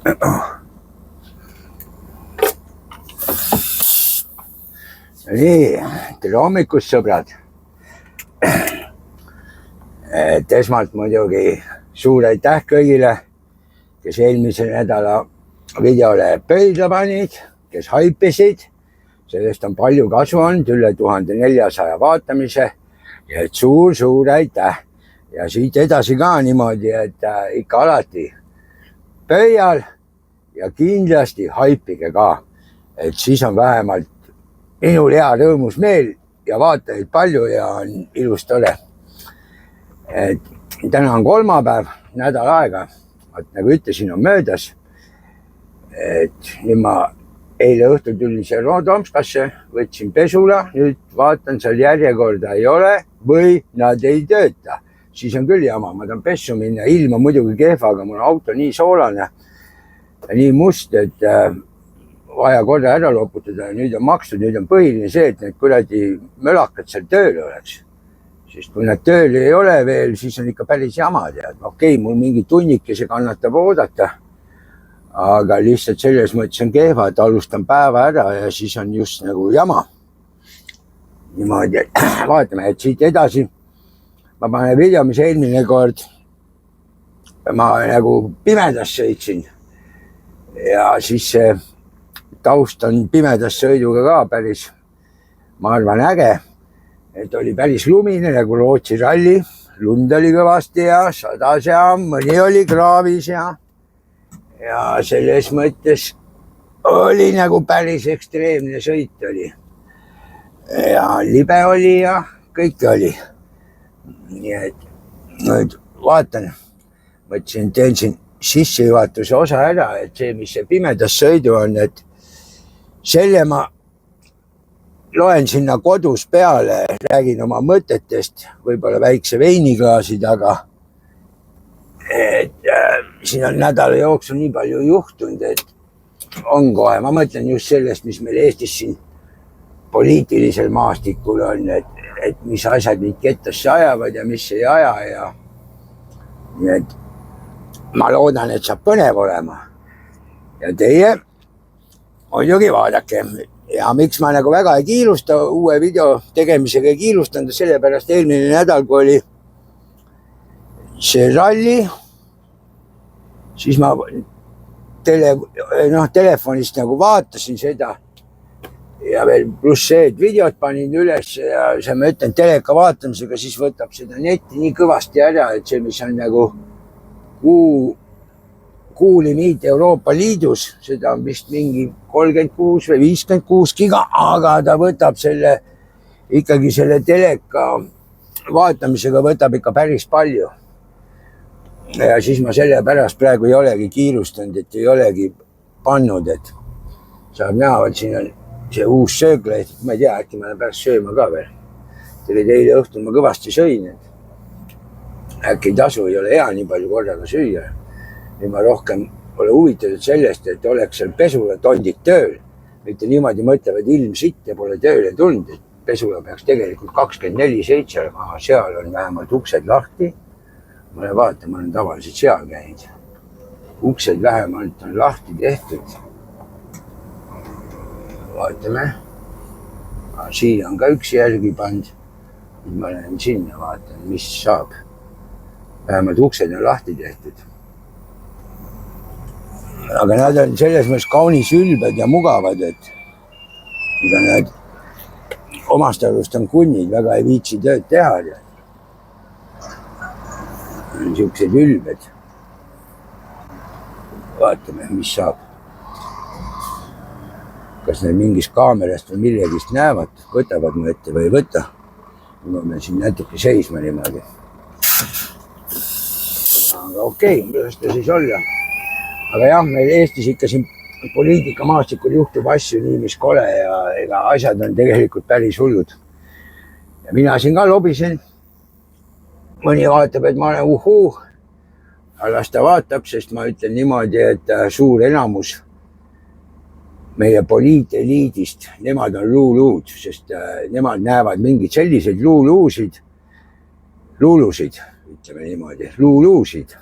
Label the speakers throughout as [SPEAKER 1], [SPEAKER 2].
[SPEAKER 1] Nii, tere hommikust, sõbrad. Et esmalt muidugi suur aitäh kõigile, kes eelmise nädala videole pöidla panid, kes haipisid. Sellest on palju kasu olnud, üle 1400 vaatamise. Ja et suur aitäh. Ja siit edasi ka niimoodi, et ikka alati pöial ja kindlasti haipige ka. Et siis on vähemalt minul hea rõõmus meel ja vaatajaid palju ja on ilus tore. Et täna on kolmapäev, nädal aega. Nagu ütlesin, on möödas. Et nüüd ma eile õhtul tulin seal Tomskasse, võtsin pesula, nüüd vaatan, seal järjekorda ei ole või nad ei tööta. Siis on küll jama, ma tahan pessu minna, ilm on muidugi kehva, aga mul on auto nii soolane ja nii must, et vaja korda ära loputada ja nüüd on makstud, nüüd on põhiline see, et need kuradi mölakad seal tööl oleks. Sest kui nad tööl ei ole veel, siis on ikka päris jama tead. Okei, mul mingi tunnikese kannatab oodata, aga lihtsalt selles mõttes on kehva, et alustan päeva ära ja siis on just nagu jama. Niimoodi, vaatame, et siit edasi. Ma panen video, mis eelmine kord ma nagu pimedas sõitsin ja siis see taust on pimedas sõiduga ka päris, ma arvan, äge. Et oli päris lumine nagu Rootsi ralli, lund oli kõvasti ja sadas ja mõni oli kraavis ja selles mõttes oli nagu päris ekstreemne sõit oli. Ja libe oli ja kõik oli. Nii et nüüd vaatan, mõtlesin, teen siin sissejuhatuse osa ära, et see, mis see pimedas sõidu on, et selle ma loen sinna kodus peale, räägin oma mõtetest, võib-olla väikse veiniklaasi taga. Et siin on nädala jooksul nii palju juhtunud, et on kohe, ma mõtlen just sellest, mis meil Eestis siin poliitilisel maastikul on, et mis asjad mind kettasse ajavad ja mis ei aja ja nii et ma loodan, et saab põnev olema. Ja teie muidugi vaadake. Ja miks ma nagu väga ei kiilusta, uue video tegemisega ei kiilustanud, sellepärast eelmine nädal, kui oli see ralli, siis ma telefonist nagu vaatasin seda ja veel pluss see, et videot panin üles ja see ma ütlen teleka vaatamisega, siis võtab seda netti nii kõvasti ära, et see, mis on nagu kuulimiit Euroopa Liidus, seda on vist mingi 36 või 56 giga, aga ta võtab selle ikkagi selle teleka vaatamisega võtab ikka päris palju. Ja siis ma selle pärast praegu ei olegi kiirustanud, et ei olegi pannud, et saab näha, et siin on see uus söögleht, ma ei tea, äkki ma olen pärast sööma ka veel. Teile õhtul ma kõvasti sõin, et äkki tasu ei ole hea nii palju korraga süüa. Nüüd ma rohkem ole huvitatud sellest, et oleks seal pesula tondid tööl. Mitte niimoodi mõtlevad ilm sitt ja pole tööle tulnud, et pesula peaks tegelikult 24/7 olema, seal on vähemalt uksed lahti. Ma olen tavaliselt seal käinud. Uksed vähemalt on lahti tehtud. Vaatame. Siia on ka üks järgi pand. Nüüd ma lähen sinna, vaatan, mis saab. Vähemalt uksed on lahti tehtud. Aga nad on selles mõttes kaunis ülbed ja mugavad, et nad omast arust on kunnid, väga ei viitsi tööd teha. Niisugused ülbed. Vaatame, mis saab. Kas need mingist kaamerast või millegist näevad, võtavad mu ette või ei võta. Ma pean siin natuke seisma niimoodi. Aga okei, kuidas ta siis olla? Aga jah, meil Eestis ikka siin poliitikamaastikul juhtub asju nii, mis kole ja asjad on tegelikult päris hullud. Ja mina siin ka lobisen. Mõni vaatab, et ma olen las ta vaatab, sest ma ütlen niimoodi, et suur enamus meie poliiteliidist, nemad on luuluud, sest nemad näevad mingid sellised luuluusid, ütleme niimoodi, luuluusid,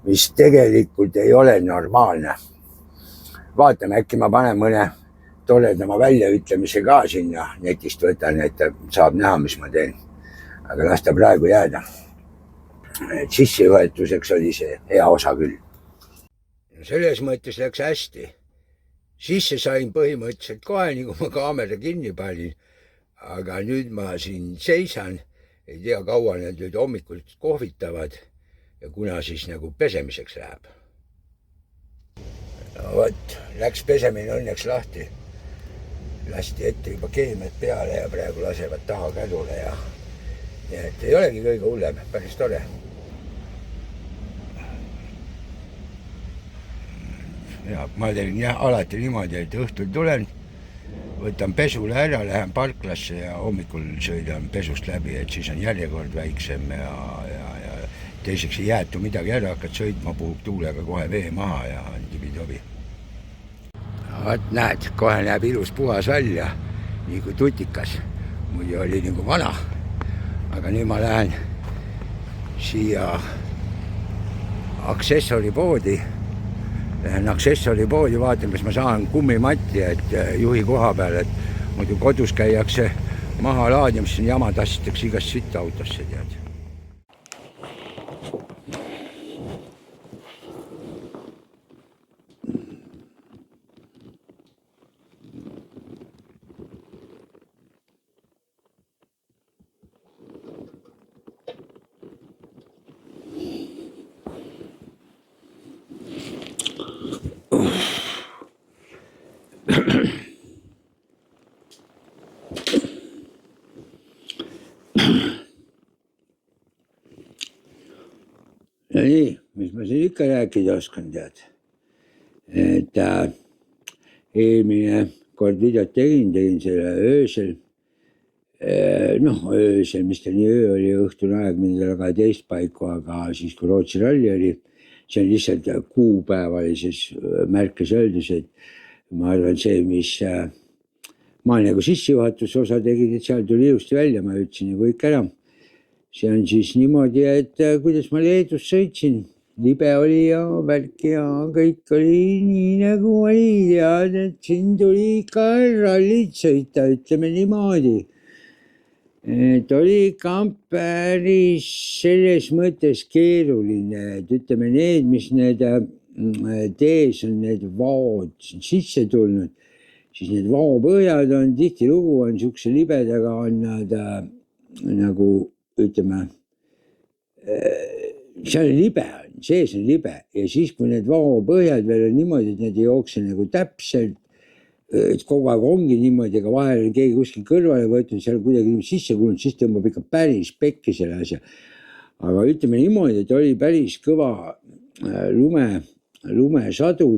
[SPEAKER 1] mis tegelikult ei ole normaalne. Vaatame, äkki ma panen mõne toredama väljaütlemise ka sinna netist võtan, et saab näha, mis ma teen. Aga las ta praegu jääda. Et sissejuhatuseks oli see hea osa küll. Selles mõttes läks hästi. Sisse sain põhimõtteliselt kohe, nii kui ma kaamera kinni panin. Aga nüüd ma siin seisan, ei tea kaua need nüüd hommikult kohvitavad ja kuna siis nagu pesemiseks läheb. No võt, läks pesemine õnneks lahti. Lasti ette juba keemiat peale ja praegu lasevad taha kädule ja nii et ei olegi kõige hullem, päris tore. Ja ma teen alati niimoodi, et õhtul tulen, võtan pesule ära, lähen parklasse ja hommikul sõidan pesust läbi, et siis on järjekord väiksem ja teiseks ei jäetu midagi ära, hakkad sõitma, puhub tuulega kohe vee maha ja on tibi-tobi. Vaat näed, kohe näeb ilus puhas välja, nii kui tutikas, muidu oli nagu vana. Aga nüüd ma lähen siia aksessoripoodi. Lähen aksessoripoodi, vaatan, kas ma saan kummimatti, et juhi koha peal, et muidu kodus käiakse maha laadimas, jama tassitakse igast sitta autosse, tead. No nii, mis ma siin ikka rääkida oskan, tead. Et eelmine kord videot tegin selle öösel. Öösel, mis ta nii öö oli, õhtune aeg, mindel 12 paiku, aga siis kui Rootsi ralli oli, see on lihtsalt kuupäevalises märkes öeldus, et ma arvan see, mis ma nagu sissejuhatuse osa tegin, et seal tuli ilusti välja, ma ütlesin ju kõik ära. See on siis niimoodi, et kuidas ma Leedus sõitsin, libe oli ja värk ja kõik oli nii nagu oli tead, et siin tuli ikka rallit sõita, ütleme niimoodi. Et oli ikka päris selles mõttes keeruline, et ütleme need, mis need tees on need vaod sisse tulnud, siis need vaopõhjad on tihtilugu on siukse libedaga on nad nagu ütleme, seal libe on, sees on libe ja siis, kui need vaopõhjad veel on niimoodi, et need ei jookse nagu täpselt, et kogu aeg ongi niimoodi, aga vahel on keegi kuskil kõrvale võetud, seal kuidagi sisse kulnud, siis tõmbab ikka päris pekki selle asja. Aga ütleme niimoodi, et oli päris kõva lumesadu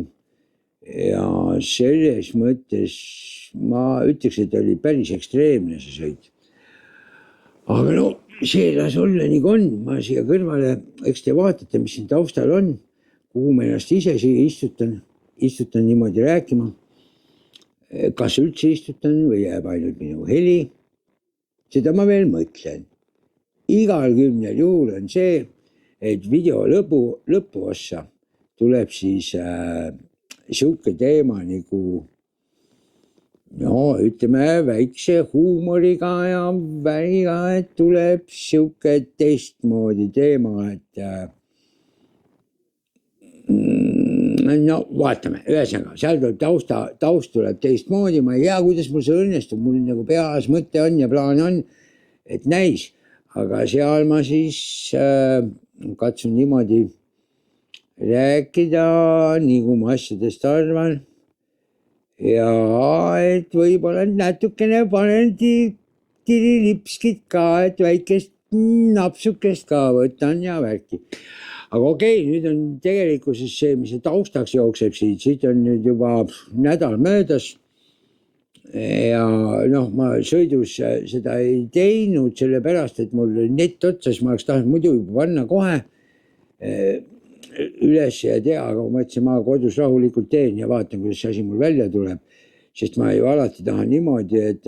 [SPEAKER 1] ja selles mõttes ma ütleks, et oli päris ekstreemne see sõit. Aga no, see las olla nii kui on, ma siia kõrvale, eks te vaatate, mis siin taustal on, kuhu ma ennast ise siia istutan niimoodi rääkima. Kas üldse istutan või jääb ainult minu heli, seda ma veel mõtlen. Igal 10 juhul on see, et video lõpuossa tuleb siis siuke teema nagu no ütleme väikse huumoriga ja väriga, et tuleb siuke teistmoodi teema, et no vaatame, ühesõnaga, seal tuleb taust tuleb teistmoodi, ma ei tea, kuidas mul see õnnestub, mul nagu peas mõte on ja plaan on, et näis, aga seal ma siis katsun niimoodi rääkida, nii kui ma asjadest arvan. Ja et võib-olla natukene panen tirilipskit ka, et väikest napsukest ka võtan ja värki. Aga okei, nüüd on tegelikkuses see, mis see taustaks jookseb siit on nüüd juba nädal möödas. Ja noh, ma sõidus seda ei teinud sellepärast, et mul net otsas, ma oleks tahtnud muidu panna kohe üles ja tea, aga ma mõtlesin, ma kodus rahulikult teen ja vaatan, kuidas see asi mul välja tuleb. Sest ma ju alati tahan niimoodi, et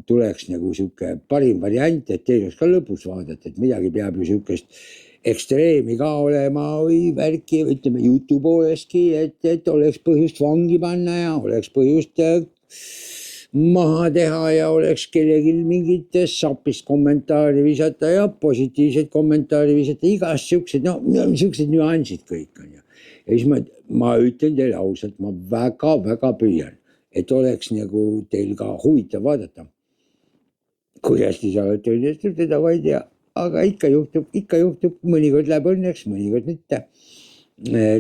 [SPEAKER 1] tuleks nagu siuke parim variant, et teil oleks ka lõpus vaadata, et midagi peab ju siukest ekstreemi ka olema või värki, ütleme jutu poolestki, et oleks põhjust vangi panna ja oleks põhjust maha teha ja oleks kellelgi mingit sapist kommentaari visata ja positiivseid kommentaari visata, igast siuksed, no siuksed nüansid kõik on ju. Ja siis ma ütlen teile ausalt, ma väga püüan, et oleks nagu teil ka huvitav vaadata. Kui hästi sa oled tõlgestud, teda ma ei tea, aga ikka juhtub, mõnikord läheb õnneks, mõnikord mitte.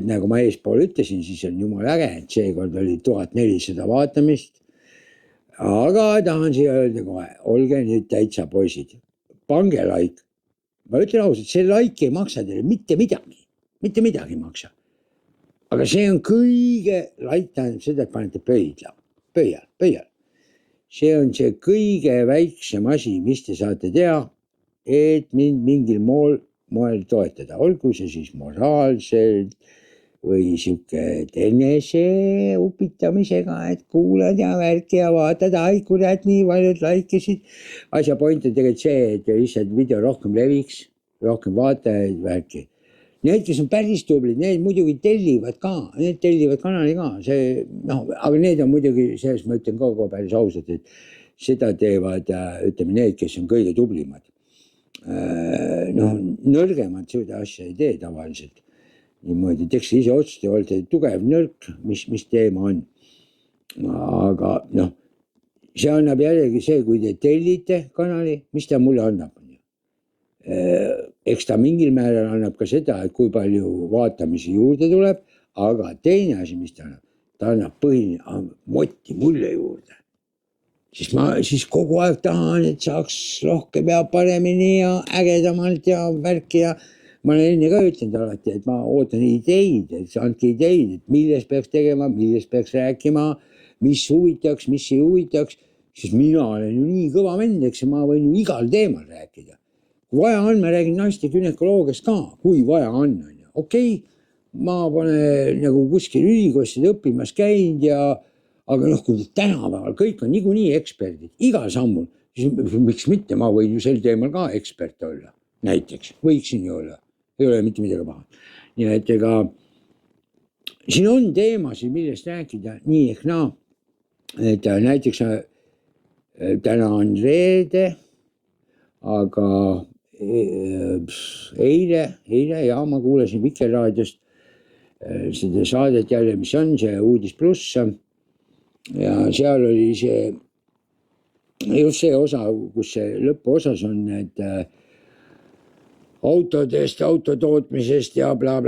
[SPEAKER 1] Nagu ma eespool ütlesin, siis on jumala äge, et seekord oli 1400 vaatamist. Aga tahan siia öelda kohe, olge nüüd täitsa poisid, pange like. Ma ütlen ausalt, see like ei maksa teile mitte midagi ei maksa. Aga see on kõige, like tähendab seda, et panete pöial. See on see kõige väiksem asi, mis te saate teha, et mind mingil moel toetada. Olgu see siis moraalselt või siuke enese upitamisega, et kuulad ja värki ja vaatad, ai kurat, nii paljud laikisid. Asja point on tegelikult see, et lihtsalt video rohkem leviks, rohkem vaatajaid värki. Need, kes on päris tublid, need muidugi tellivad kanali ka. Aga need on muidugi, selles ma ütlen ka päris ausalt, et seda teevad, ütleme need, kes on kõige tublimad. Nõrgemad seda asja ei tee tavaliselt. Niimoodi, eks ise otsuste, olete tugev nõrk, mis teema on. Aga see annab jällegi see, kui te tellite kanali, mis ta mulle annab. Eks ta mingil määral annab ka seda, et kui palju vaatamisi juurde tuleb, aga teine asi, mis ta annab põhiline motti mulle juurde. Siis kogu aeg tahan, et saaks rohkem ja paremini ja ägedamalt ja värki ja ma olen enne ka ütlenud alati, et ma ootan ideid, et andke ideid, et millest peaks tegema, millest peaks rääkima, mis huvitaks, mis ei huvitaks, siis mina olen ju nii kõva vend, eks ma võin ju igal teemal rääkida. Kui vaja on, ma räägin naiste günekoloogiast ka, kui vaja on. Okei, ma pole nagu kuskil ülikoolist õppimas käinud aga kui tänapäeval kõik on niikuinii eksperdid, igal sammul, siis miks mitte, ma võin ju sel teemal ka ekspert olla. Näiteks, võiksin ju olla. Ei ole mitte midagi paha. Nii et siin on teemasid, millest rääkida nii ehk naa. Et näiteks täna on reede, aga eile ma kuulasin Vikerraadiost seda saadet jälle, mis on see Uudis Pluss. Ja seal oli just see osa, kus see lõpuosas on, et autodest, autotootmisest ja bla,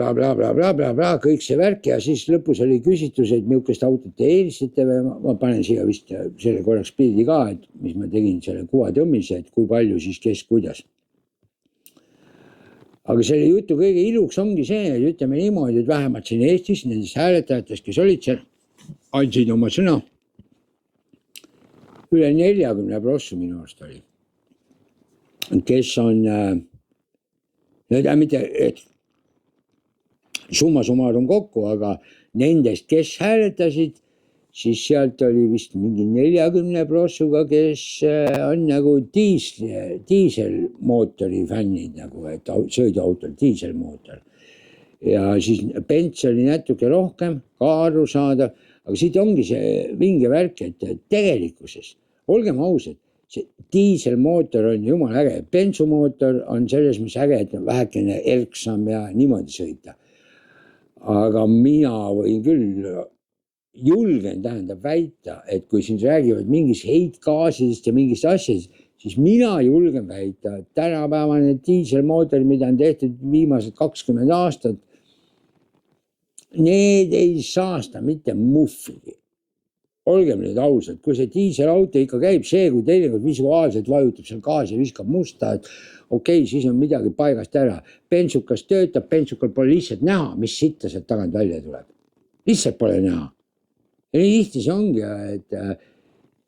[SPEAKER 1] kõik see värk ja siis lõpus oli küsitlus, et millisest autot te eelistate või ma panen siia vist selle korraks pildi ka, et mis ma tegin selle kuvatõmmise, et kui palju siis kes kuidas. Aga selle jutu kõige iluks ongi see, et ütleme niimoodi, et vähemalt siin Eestis, nendes hääletajatest, kes olid seal, andsid oma sõna. Üle 40% minu arust oli, kes on mitte, et summa summarum kokku, aga nendest, kes hääletasid, siis sealt oli vist mingi 40%, kes on nagu diiselmootori fännid, nagu, et sõiduautol diiselmootor. Ja siis Benz oli natuke rohkem, ka aru saada, aga siit ongi see vinge värk, et tegelikkuses, olgem ausad, see diiselmootor on jumala äge, bensumootor on selles, mis äge, et on vähekene erksam ja niimoodi sõita. Aga mina võin küll julgen väita, et kui siin räägivad mingist heitgaasidest ja mingist asjadest, siis mina julgen väita, et tänapäevane diiselmootor, mida on tehtud viimased 20 aastat, need ei saasta mitte muffigi. Olgem nüüd ausad, kui see diiselauto ikka käib see, kui teinekord visuaalselt vajutab seal gaasi ja viskab musta, et okei, siis on midagi paigast ära. Bensukas töötab, bensukal pole lihtsalt näha, mis sitta sealt tagant välja tuleb. Lihtsalt pole näha. Ja nii tihti see ongi, et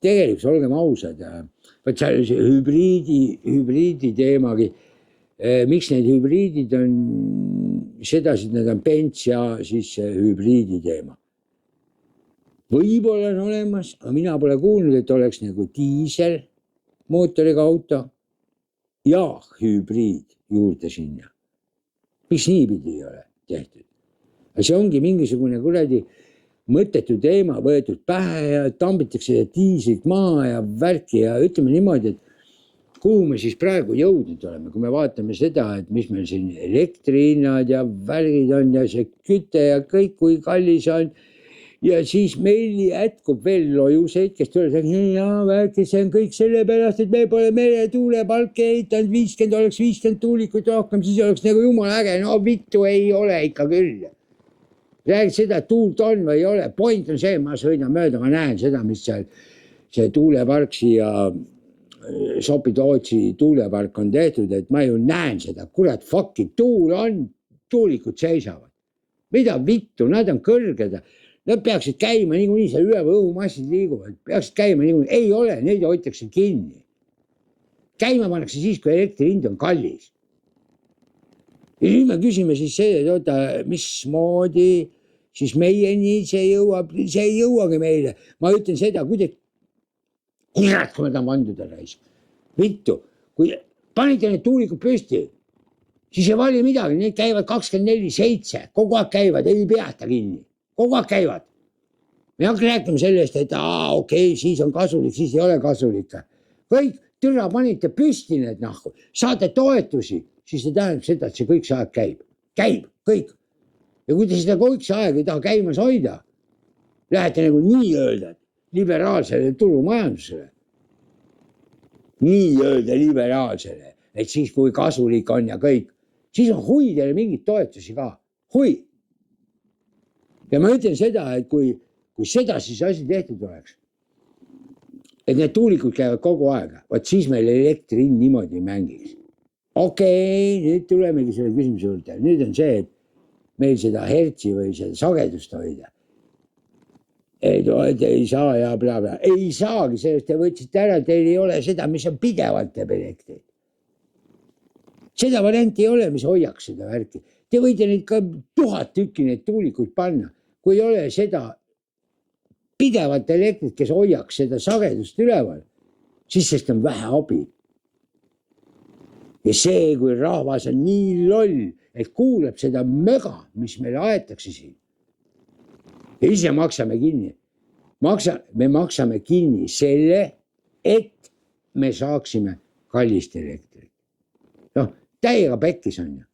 [SPEAKER 1] tegelikult olgem ausad. Vaat see hübriidi teemagi. Miks need hübriidid on sedasi, et need on bens ja siis hübriidi teema. Võib-olla on olemas, aga mina pole kuulnud, et oleks nagu diiselmootoriga auto ja hübriid juurde sinna. Miks niipidi ei ole tehtud? See ongi mingisugune kuradi mõttetu teema võetud pähe ja tambitakse diislit maha ja värki ja ütleme niimoodi, et kuhu me siis praegu jõudnud oleme, kui me vaatame seda, et mis meil siin elektrihinnad ja värgid on ja see küte ja kõik, kui kallis on. Ja siis meil jätkub veel lojuseid, kes tuleb, see on kõik sellepärast, et me pole meretuuleparke ehitanud 50, oleks 50 tuulikut rohkem, siis oleks nagu jumala äge. No vittu ei ole ikka küll. Räägid seda, et tuult on või ei ole. Point on see, ma sõidan mööda, ma näen seda, mis seal see tuulepark siia Sopi-Tootsi tuulepark on tehtud, et ma ju näen seda. Kurat, fucking tuul on, tuulikud seisavad. Mida vittu, nad on kõrged. Nad peaksid käima niikuinii, seal üle õhumassid liiguvad, peaksid käima niikuinii. Ei ole, neid hoitakse kinni. Käima pannakse siis, kui elektri hind on kallis. Ja nüüd me küsime siis see, et oota, mismoodi siis meieni see jõuab, see ei jõuagi meile. Ma ütlen seda, kurat, kui ma tahan vanduda raisk. Vittu, kui panite need tuulikud püsti, siis ei vali midagi, need käivad 24/7, kogu aeg käivad, ei peata kinni. Kogu aeg käivad. Me hakka rääkima sellest, et okei, siis on kasulik, siis ei ole kasulik. Kõik türa panite püsti need nahku, saate toetusi, siis see tähendab seda, et see kõik see aeg käib. Käib, kõik. Ja kui te seda kõik see aeg ei taha käimas hoida, lähete nagu nii-öelda liberaalsele turumajandusele. Nii-öelda liberaalsele, et siis kui kasulik on ja kõik, siis on huidele mingid toetusi ka. Hui. Ja ma ütlen seda, et kui seda siis asi tehtud oleks, et need tuulikud käivad kogu aega, vaat siis meil elektri hind niimoodi mängiks. Okei, nüüd tulemegi selle küsimuse juurde. Nüüd on see, et meil seda hertsi või seda sagedust hoida. Et ei saa ja bla bla. Ei saagi, sellest te võtsite ära, teil ei ole seda, mis on pidevalt teeb elektrit. Seda varianti ei ole, mis hoiaks seda värki. Te võite neid ka 1000 tükki neid tuulikuid panna. Kui ei ole seda pidevalt elektrit, kes hoiaks seda sagedust üleval, siis sest on vähe abi. Ja see, kui rahvas on nii loll, et kuuleb seda möga, mis meile aetakse siin. Ja ise maksame kinni. Me maksame kinni selle, et me saaksime kallist elektrit. No, täiega pekkis on ju.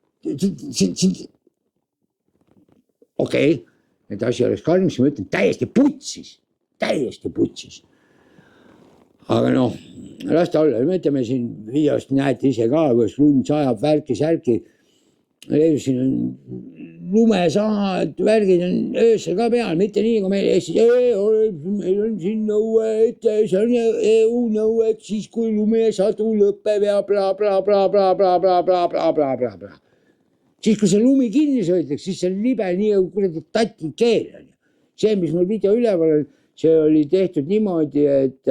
[SPEAKER 1] Okei, et asi oleks kallim, siis ma ütlen täiesti putsis. Aga noh, las ta olla. Me ütleme siin videost näete ise ka, kus lund sajab värki-särki. Siin on lumesahad, värgid on öösel ka peal, mitte nii, kui meil Eestis. Meil on siin nõue, et see on EU nõue, et siis kui lumesadu lõpeb ja bla bla bla bla bla bla bla bla bla bla bla. Siis kui see lumi kinni sõitakse, siis see on libe nii kuradi tati keel. See, mis mul video üleval on, see oli tehtud niimoodi, et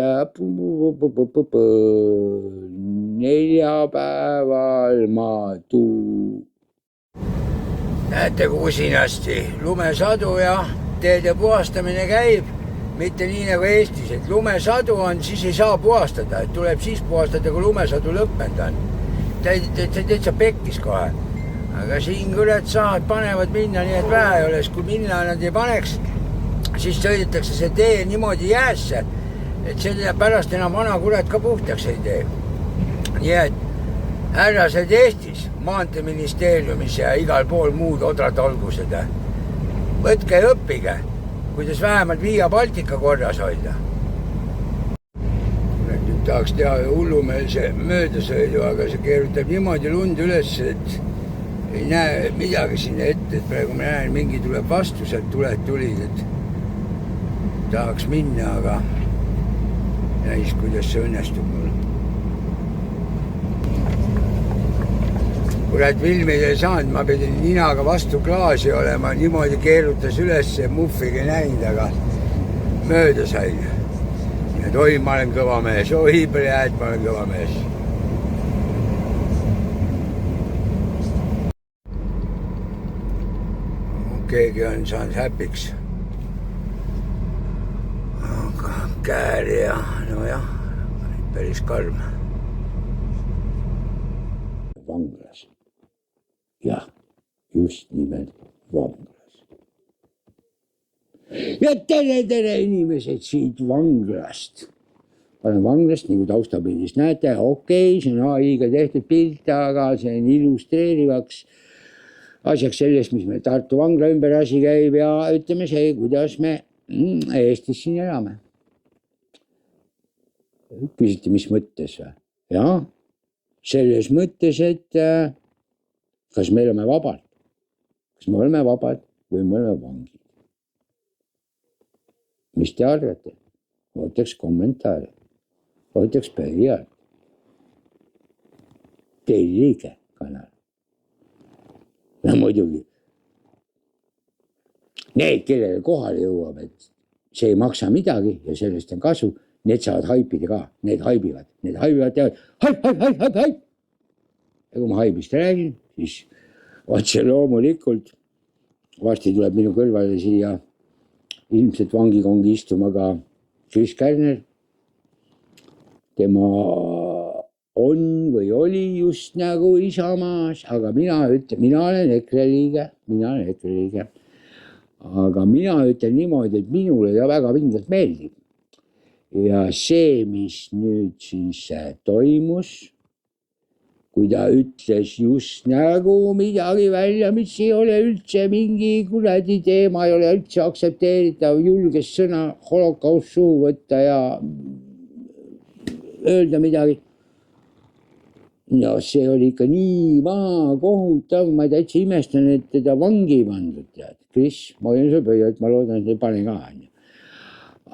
[SPEAKER 1] neljapäeval ma Näete, kui usinasti lumesadu ja teede puhastamine käib, mitte nii nagu Eestis, et lumesadu on, siis ei saa puhastada, et tuleb siis puhastada, kui lumesadu lõppenud on. Täitsa pekkis kohe. Aga siin kurat sahad panevad minna, nii et vähe ei ole, kui minna nad ei paneks, siis sõidetakse see tee niimoodi jäässe, et selle pärast enam vana kurat ka puhtaks ei tee. Nii et härrased Eestis, maanteeministeeriumis ja igal pool muud odrad olgu seda. Võtke ja õppige, kuidas vähemalt Via Baltica korras hoida. Nüüd tahaks teha hullumeelse möödasõidu, aga see keerutab niimoodi lund üles, et ei näe midagi sinna ette, et praegu ma näen, mingi tuleb vastu, sealt tulid, et tahaks minna, aga näis, kuidas see õnnestub mul. Kurat, filmid ei saanud, ma pidin ninaga vastu klaasi olema, niimoodi keerutas üles, muffigi näinud, aga mööda sain. Et oi, ma olen kõva mees, oi, pljääd, ma olen kõva mees. Keegi on saanud häpiks. Aga kääri ja, no jah, päris karm. Vanglas. Jah, just nimelt vanglas. Ja tere inimesed siit vanglast. Olen vanglast, nagu taustapildis näete, okei, see on AI-ga tehtud pilt, aga see on illustreerivaks asjaks sellest, mis meil Tartu vangla ümber asi käib ja ütleme see, kuidas me Eestis siin elame. Küsite, mis mõttes või? Jaa, selles mõttes, et kas me oleme vabad? Kas me oleme vabad või me oleme vangid? Mis te arvate? Ootaks kommentaare. Ootaks pöialt. Tellige kanal. Ja muidugi. Need, kellele kohale jõuab, et see ei maksa midagi ja sellest on kasu, need saavad haipida ka. Need haibivad teavad haip. Ja kui ma haibist räägin, siis otse loomulikult varsti tuleb minu kõrvale siia ilmselt vangikongi istuma ka Kris Kärner. Tema on või oli just nagu Isamaas, aga mina olen EKRE liige. Aga mina ütlen niimoodi, et minule ta väga kindlalt meeldib. Ja see, mis nüüd siis toimus, kui ta ütles just nagu midagi välja, mis ei ole üldse mingi kuradi teema, ei ole üldse aktsepteeritav, julges sõna holokaust suhu võtta ja öelda midagi. No see oli ikka nii kohutav, ma täitsa imestan, et teda vangi pandud, tead. Kris, ma hoian sul pöialt, ma loodan, et ei pane ka.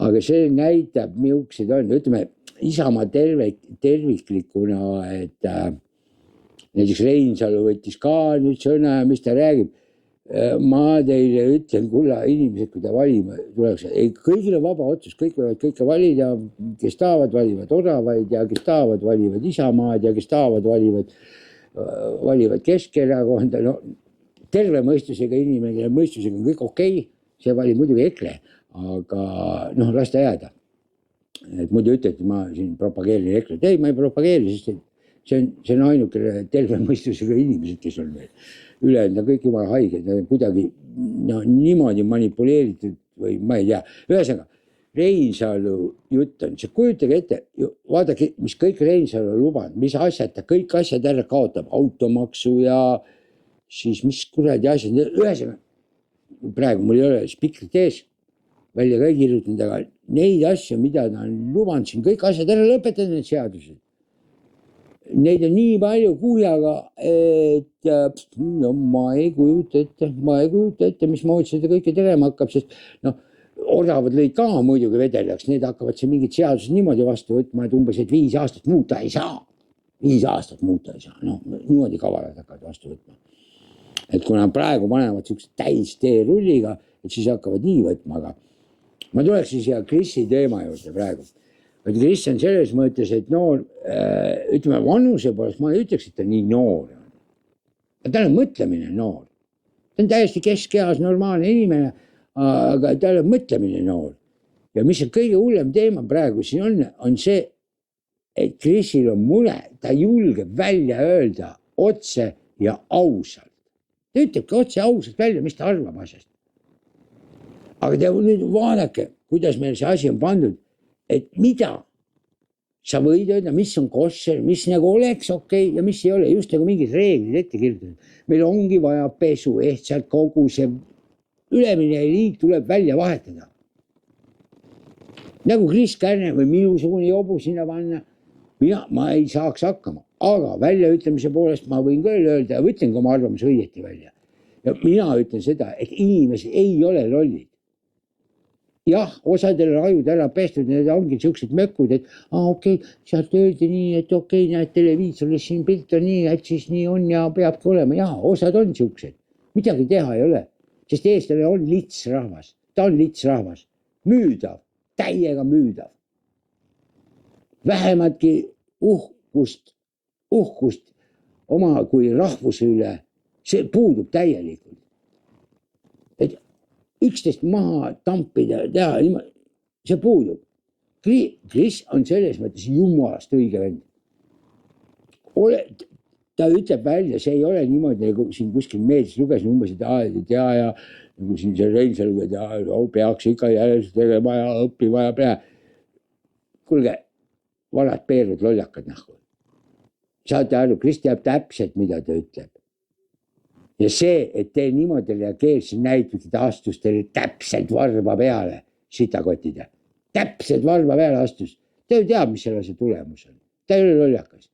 [SPEAKER 1] Aga see näitab, millised on, ütleme, Isamaa terviklikuna, et näiteks Reinsalu võttis ka nüüd sõna ja mis ta räägib. Ma teile ütlen, kulla inimesed, kui ta valima tuleks, kõigil on vaba otsus, kõik võivad kõike valida, kes tahavad, valivad oravaid ja kes tahavad, valivad Isamaad ja kes tahavad, valivad Keskerakonda. No, terve mõistusega inimene, kelle mõistusega on kõik okei, see valib muidugi EKRE, aga las ta jääda. Et muidu ütlete, ma siin propageerin EKRE. Ei, ma ei propageeri, sest see on ainuke terve mõistusega inimesed, kes on veel. Ülejäänud on kõik jumala haiged, kuidagi niimoodi manipuleeritud või ma ei tea. Ühesõnaga, Reinsalu jutt on, see kujutage ette, vaadake, mis kõik Reinsalu lubanud, mis asjad, ta kõik asjad ära kaotab, automaksu ja siis mis kuradi asjad. Ühesõnaga, praegu mul ei ole spikrit ees, välja ka ei kirjutanud, aga neid asju, mida ta on lubanud siin, kõik asjad ära lõpetanud, need seadused. Neid on nii palju kuhjaga, et no, ma ei kujuta ette, mis moodi seda kõike tegema hakkab, sest oravad lõid ka muidugi vedeljaks, need hakkavad see mingid seadused niimoodi vastu võtma, et umbes, et 5 aastat muuta ei saa. 5 aastat muuta ei saa, niimoodi kavalad hakkavad vastu võtma. Et kuna praegu panevad siukse täis teerulliga, et siis hakkavad nii võtma, aga ma tuleksin siia Krisi teema juurde praegu. Kris on selles mõttes, et noor, ütleme vanuse poolest, ma ei ütleks, et ta nii noor on. Tal on mõtlemine noor. Ta on täiesti keskeas normaalne inimene, aga tal on mõtlemine noor. Ja mis on kõige hullem teema praegu siin on see, et Krisil on mure, ta julgeb välja öelda otse ja ausalt. Ta ütlebki otse ausalt välja, mis ta arvab asjast. Aga te nüüd vaadake, kuidas meil see asi on pandud. Et mida sa võid öelda, mis on kosher, mis nagu oleks okei ja mis ei ole, just nagu mingid reeglid ette kirjutatud. Meil ongi vaja pesu, sealt kogu see ülemine liik tuleb välja vahetada. Nagu Kris Kärner või minusugune jobu sinna panna, ma ei saaks hakkama, aga väljaütlemise poolest ma võin küll öelda ja võtlen ka oma arvamuse õieti välja. Ja mina ütlen seda, et inimesed ei ole lollid. Jah, osadel on ajud ära pestud, need ongi siuksed mökkud, et okei, sealt öeldi nii, et okei, näed televiisoris siin pilt on nii, et siis nii on ja peabki olema. Jah, osad on siuksed. Midagi teha ei ole, sest eestlane on litsrahvas. Ta on litsrahvas. Müüdav, täiega müüdav. Vähematki uhkust oma kui rahvuse üle, see puudub täielikult. Et üksteist maha tampida, teha, see puudub. Kris on selles mõttes jumalast õige vend. ta ütleb välja, see ei ole niimoodi, nagu siin kuskil meedias lugesin umbes, et ja nagu siin see Reinsalu, et peaks ikka jälle tegema ja õppima ja pea. Kuulge, vanad peerud lollakad nahku. Saate aru, Krist teab täpselt, mida ta ütleb. Ja see, et te niimoodi reageerisid, näitab, et astus teile täpselt varba peale, sitakotide. Täpselt varba peale astus. Ta ju teab, mis selle see tulemus on. Ta ei ole lollakas.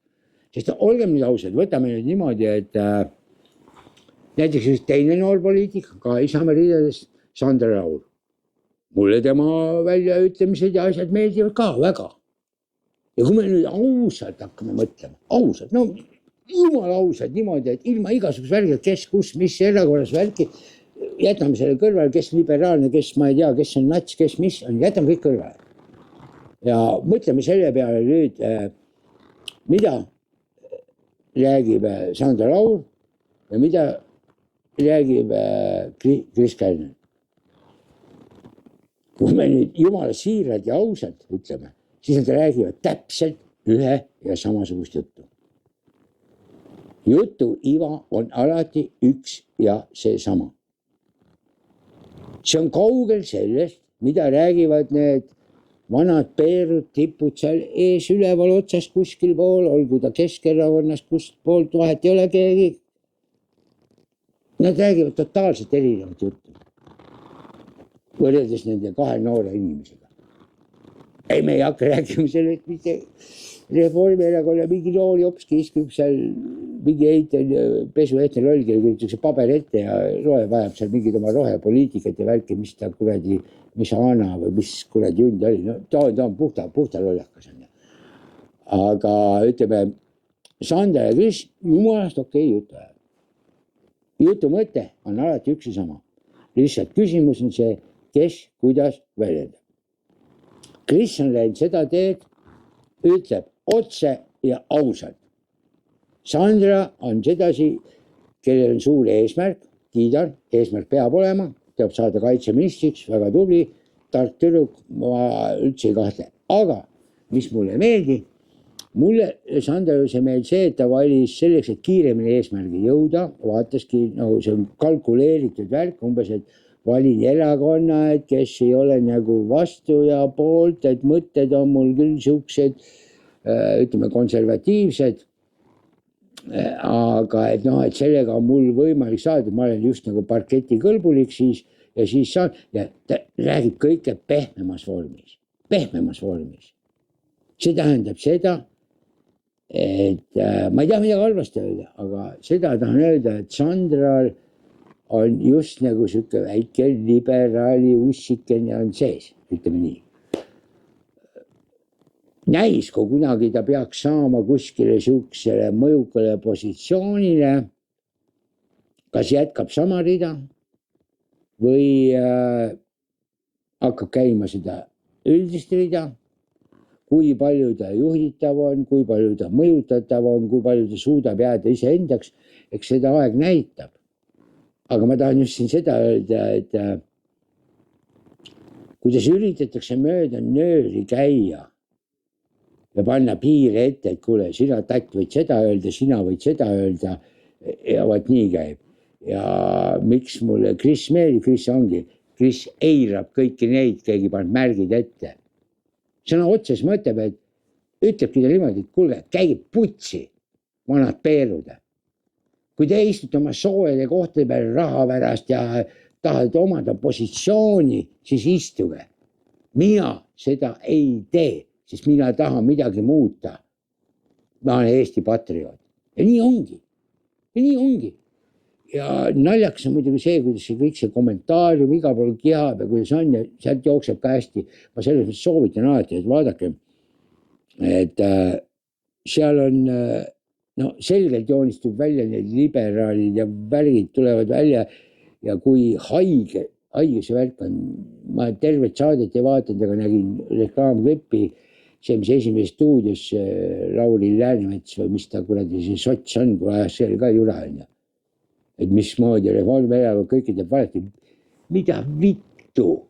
[SPEAKER 1] Sest olgem nüüd ausad, võtame nüüd niimoodi, et näiteks üks teine noor poliitik, ka Isamaa ridades, Sander Laur. Mulle tema väljaütlemised ja asjad meeldivad ka väga. Ja kui me nüüd ausalt hakkame mõtlema, ausalt, no jumala ausalt niimoodi, et ilma igasugust värgi, kes, kus, mis erakorras värki, jätame selle kõrvale, kes liberaalne, kes ma ei tea, kes on nats, kes mis on, jätame kõik kõrvale. Ja mõtleme selle peale nüüd, mida räägib Sander Laur ja mida räägib Kris Kärner. Kui me nüüd jumala siirad ja ausalt ütleme, siis nad räägivad täpselt ühe ja samasugust juttu. Jutu iva on alati üks ja seesama. See on kaugel sellest, mida räägivad need vanad peerud, tipud seal ees üleval otsast kuskil pool, olgu ta Keskerakonnast, kust poolt vahet ei ole keegi. Nad räägivad totaalselt erinevat juttu. Võrreldes nende kahe noore inimesega. Ei, me ei hakka rääkima sellest, mitte Reformierakonna mingi noori hopski iskub seal mingi pesu ette rolgi, see paber ette ja vajab seal mingid oma rohepoliitikat ja värki, mis ta kuradi, mis Aana või mis kuradi jund oli. No, ta on puhta lollakas. Aga ütleme, Sander ja Kris, jumalast okei jutu ajab. Jutu mõte on alati üks ja sama. Lihtsalt küsimus on see, kes, kuidas väljendab. Kris on läinud seda teed, ütleb otse ja ausalt. Sandra on sedasi, kellel on suur eesmärk, kiidan, eesmärk peab olema, teab saada kaitseministriks, väga tubli, tark tüdruk, ma üldse ei kahtle. Aga mis mulle meeldi, mulle Sandra meeldib see, et ta valis selleks, et kiiremini eesmärgi jõuda, vaataski, nagu see on kalkuleeritud värk, umbes, et valin erakonna, et kes ei ole nagu vastu ja poolt, et mõtted on mul küll siuksed, ütleme, konservatiivsed. Aga et noh, et sellega on mul võimalik saada, ma olen just nagu parketi kõlbulik siis ja siis saan ja ta räägib kõike pehmemas vormis. See tähendab seda, et ma ei taha midagi halvasti öelda, aga seda tahan öelda, et Sandral on just nagu siuke väike liberaali ussikene on sees, ütleme nii. Näis, kui kunagi ta peaks saama kuskile siuksele mõjukale positsioonile, kas jätkab sama rida või hakkab käima seda üldist rida, kui palju ta juhitav on, kui palju ta mõjutatav on, kui palju ta suudab jääda iseendaks, eks seda aeg näitab. Aga ma tahan just siin seda öelda, et kuidas üritatakse mööda nööri käia ja panna piire ette, et kuule, sina tatt võid seda öelda, sina võid seda öelda ja vaat nii käib. Ja miks mulle Kris meeldib, Kris eirab kõiki neid, keegi paneb märgid ette. Sõna otses mõtleb, et ütlebki ta niimoodi, et kuulge, käige putsi, vanad peerude. Kui te istute oma soojade kohtade peale raha pärast ja tahate omada positsiooni, siis istuge. Mina seda ei tee, sest mina tahan midagi muuta. Ma olen Eesti patrioot. Ja nii ongi. Ja naljakas on muidugi see, kuidas see kõik see kommentaarium iga pool kihab ja kuidas on ja sealt jookseb ka hästi. Ma selles mõttes soovitan alati, et vaadake, et seal on selgelt joonistub välja need liberaalid ja värgid tulevad välja ja kui haige see värk on, ma tervet saadet ei vaatanud, aga nägin reklaamklippi, see, mis esimeses stuudios Lauri Läänemets või mis ta kuradi see sots on, kui ajas seal ka jura on. Et mismoodi Reformierakond kõike teeb valesti. Mida vittu?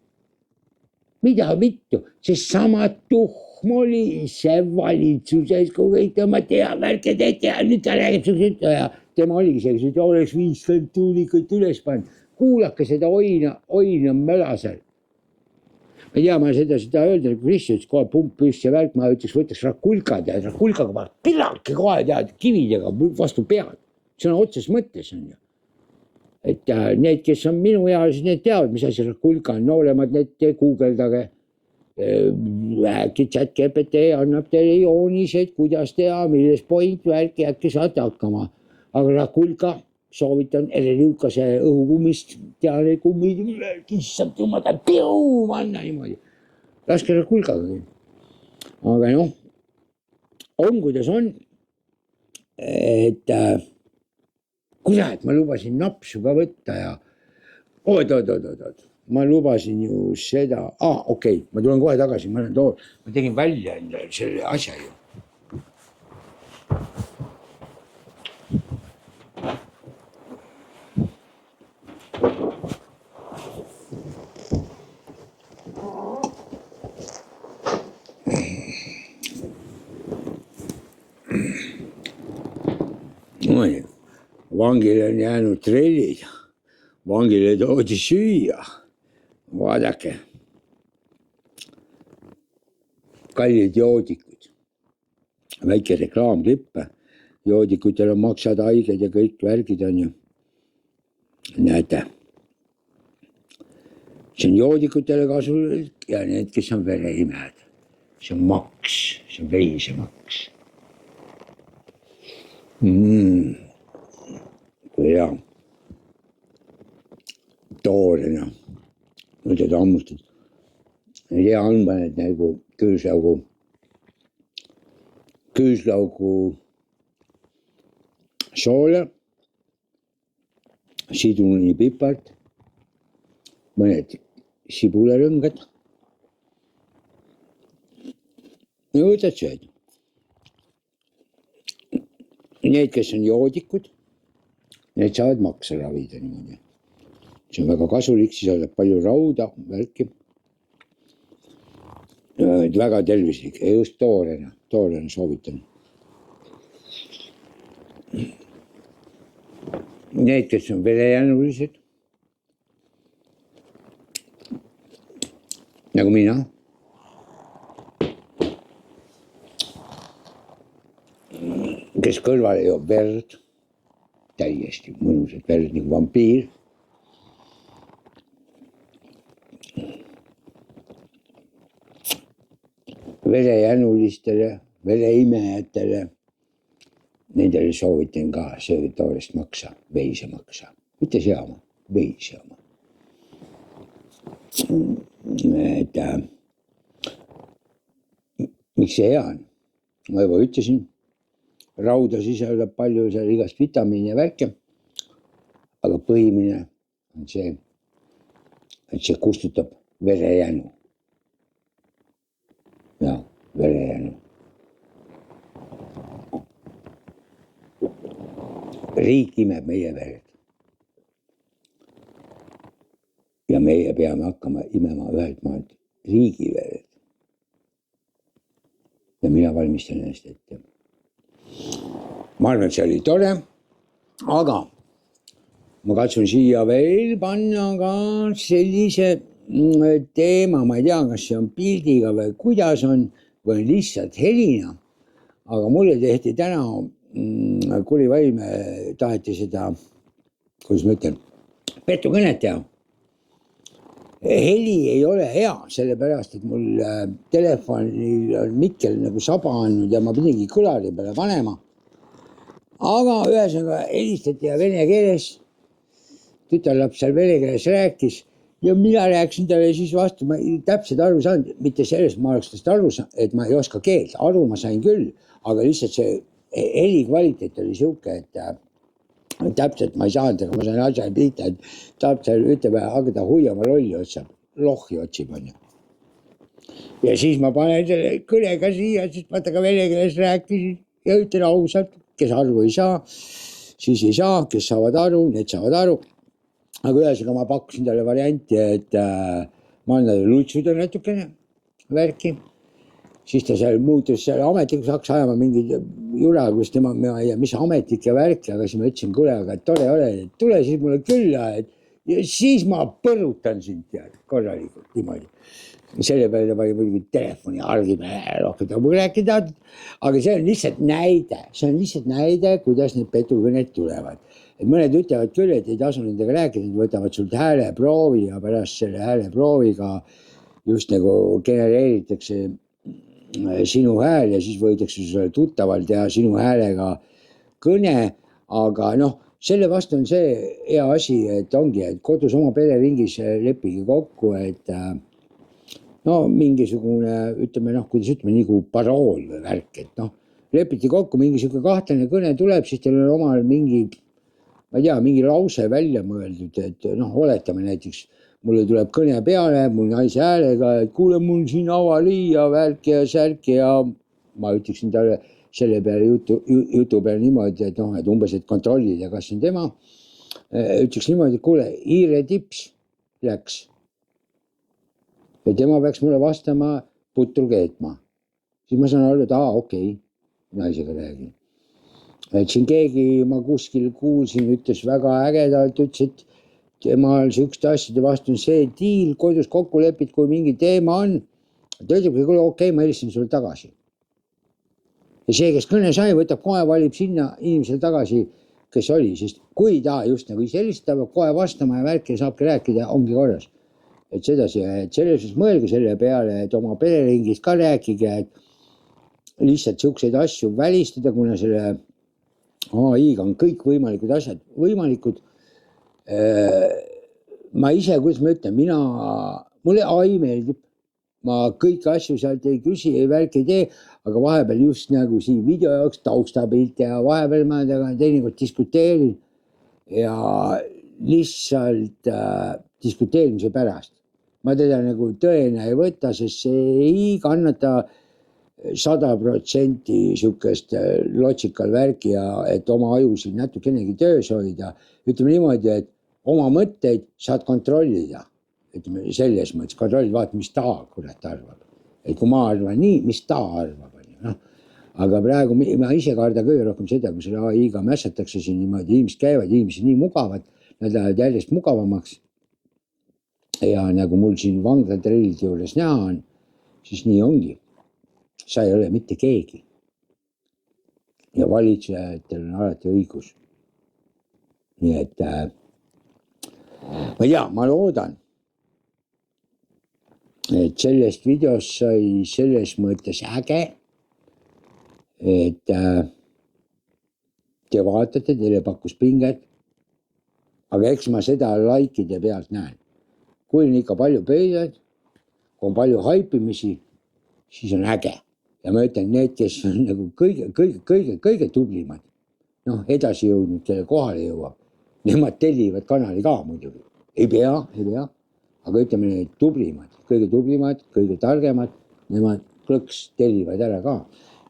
[SPEAKER 1] mida vittu, see sama tuhm oli see valitsuses, kui kõik tõmmati ja värke tehti ja nüüd ta räägib siukseid ja tema oligi see, kes oleks 50 tuulikut üles pannud. Kuulake seda oina möla seal. Ma ei tea, ma seda öelda, kui Kristi ütles kohe pump püss ja värk, ma võtaks rakulkad ja rakulkaga ma pilake kohe tead kividega vastu pead. See on otses mõttes on ju. Et need, kes on minu ealised, need teavad, mis asi rakulka on, nooremad need guugeldage. Äkki chat GPT annab teile joonised, kuidas teha, milles point värki, äkki saate hakkama. Aga rakulka soovitan ereliukase õhukummist, teane kummid, kissab tõmmata, pium, anna niimoodi. Laske rakulkaga. Aga noh, on kuidas on, et kurat, ma lubasin napsu ka võtta ja oot. Ma lubasin ju seda, okei, ma tulen kohe tagasi, ma tegin välja endale selle asja ju. Vangile on jäänud trellid, vangile toodi süüa, vaadake, kallid joodikud, väike reklaamklippe, joodikutel on maksad haiged ja kõik värgid on ju, näete, see on joodikutele kasulik ja need, kes on vereimehed, see on maks, see on veisemaks. Kui hea, toorena, ma teda ammustad, hea on paned nagu küüslaugu soola, sidrunipipart, mõned sibularõngad ja võtad sööd. Need, kes on joodikud, need saavad maksa ravida niimoodi. See on väga kasulik, sisaldab palju rauda, värki. Väga tervislik ja just toorena soovitan. Need, kes on verejänulised, nagu mina, kes kõrvale joob verd, täiesti mõnusad verd nagu vampiir. Verejänulistele, vereimejatele, nendele soovitan ka sööda toorest maksa, veisemaksa, mitte seama, veiseama. Et miks see hea on? Ma juba ütlesin, rauda sisaldab palju seal igast vitamiini ja värke, aga põhimine on see, et see kustutab verejänu. Ja, verejänu. Riik imeb meie verd. Ja meie peame hakkama imema ühelt maalt riigi verd. Ja mina valmistan ennast ette. Ma arvan, et see oli tore, aga ma katsun siia veel panna ka sellise teema, ma ei tea, kas see on pildiga või kuidas on, või lihtsalt helina, aga mulle tehti täna kuri vaime, taheti seda, kuidas ma ütlen, petukõnet teha. Heli ei ole hea, sellepärast, et mul telefonil on Mikkel nagu saba andnud ja ma pidingi kõlari peale panema. Aga ühesõnaga helistati ja vene keeles, tütarlaps seal vene keeles rääkis ja mina rääkisin talle siis vastu, ma täpselt aru saanud, mitte sellest ma oleks tast aru saanud, et ma ei oska keelt, aru ma sain küll, aga lihtsalt see heli kvaliteet oli siuke, et täpselt ma ei saanud, aga ma sain asja pihta, et tahab seal ütleb, hakata huiama rolli otsab, lohhi otsib on ju. Ja siis ma panen selle kõlega siia, sest vaata ka vene keeles rääkisin ja ütlen ausalt, kes aru ei saa, siis ei saa, kes saavad aru, need saavad aru. Aga ühesõnaga ma pakkusin talle varianti, et ma annan lutsuda natukene värki. Siis ta seal muutus seal ametlikuks, hakkas ajama mingid jura, kus tema, ma ei tea, mis ametlik ja värki, aga siis ma ütlesin, kuule, aga tore ole, tule siis mulle külla, ja siis ma põrutan sind korralikult niimoodi. Selle peale ta pani muidugi telefoni argime rohkem rääkida, aga see on lihtsalt näide, kuidas need petukõned tulevad. Et mõned ütlevad küll, et ei tasu nendega rääkida, nad võtavad sult hääleproovi ja pärast selle hääleprooviga just nagu genereeritakse sinu hääl ja siis võidakse sulle tuttavalt teha sinu häälega kõne, aga noh, selle vastu on see hea asi, et ongi, et kodus oma pereringis leppige kokku, et no mingisugune, ütleme noh, kuidas ütleme, nagu parool või värk, et noh, lepiti kokku, mingisugune kahtlane kõne tuleb, siis teil on omal mingi, ma ei tea, mingi lause välja mõeldud, et noh, oletame näiteks, mulle tuleb kõne peale, mul naise häälega, et kuule, mul siin avaliia, värk ja särk ja ma ütleksin talle selle peale jutu peale niimoodi, et noh, et umbes, et kontrollida, kas on tema. Ütleks niimoodi, et kuule, hiire tips läks. Ja tema peaks mulle vastama putru keetma. Siis ma saan aru, et okei, naisega räägin. Et siin keegi ma kuskil kuulsin, ütles väga ägedalt, ütles, et temal sihukeste asjade vastu on see diil, kodus kokku lepid, kui mingi teema on. Ta ütleb, kuule, okei, ma helistan sulle tagasi. Ja see, kes kõne sai, võtab kohe, valib sinna inimesele tagasi, kes oli, sest kui ta just nagu ise helistab, kohe vastama ja värki saabki rääkida, ongi korras. Et sedasi, et selles mõelge selle peale, et oma pereringis ka rääkige, et lihtsalt sihukseid asju välistada, kuna selle AI-ga on kõik võimalikud asjad võimalikud. Ma ise, kuidas ma ütlen, mulle AI meeldib, ma kõiki asju sealt ei küsi, ei värk ei tee, aga vahepeal just nagu siin video jaoks taustapilte ja vahepeal ma teinekord diskuteerin ja lihtsalt diskuteerimise pärast. Ma teda nagu tõena ei võta, sest see ei kannata 100% sihukest lotsikal värki ja et oma ajusid natukenegi töös hoida. Ütleme niimoodi, et oma mõtteid saad kontrollida. Ütleme selles mõttes, kontrollid, vaata, mis ta kurat arvab. Et kui ma arvan nii, mis ta arvab. No. Aga praegu ma ise karda kõige rohkem seda, kui selle AI-ga mässatakse siin niimoodi, inimesed käivad, inimesed nii mugavad, nad lähevad järjest mugavamaks. Ja nagu mul siin vanglatrillide juures näha on, siis nii ongi. Sa ei ole mitte keegi. Ja valitsejatel on alati õigus. Nii et ma ei tea, ma loodan, et sellest videost sai selles mõttes äge, et te vaatate, teile pakkus pinget, aga eks ma seda likeide pealt näen. Kui on ikka palju pöidad, kui on palju haipimisi, siis on äge. Ja ma ütlen, need, kes on nagu kõige tublimad, noh, edasi jõudnud, kelle kohale jõuab, nemad tellivad kanali ka muidugi. Ei pea, aga ütleme need tublimad, kõige targemad, nemad klõks tellivad ära ka.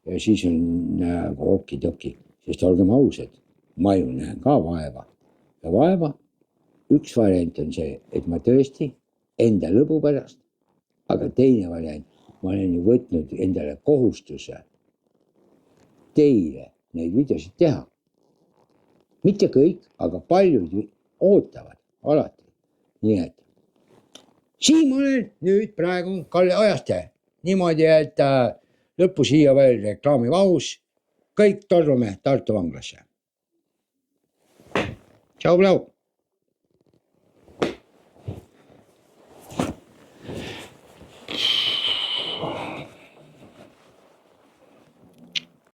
[SPEAKER 1] Ja siis on okidoki, sest olgem ausad, ma ju näen ka vaeva. Ja vaeva, üks variant on see, et ma tõesti enda lõbu pärast, aga teine variant, ma olen ju võtnud endale kohustuse teile neid videosid teha. Mitte kõik, aga paljud ootavad alati. Nii et siin ma olen nüüd praegu Kalle Ojaste. Niimoodi, et lõppu siia veel reklaamivahus. Kõik torrume Tartu vanglasse. Tšau, plau!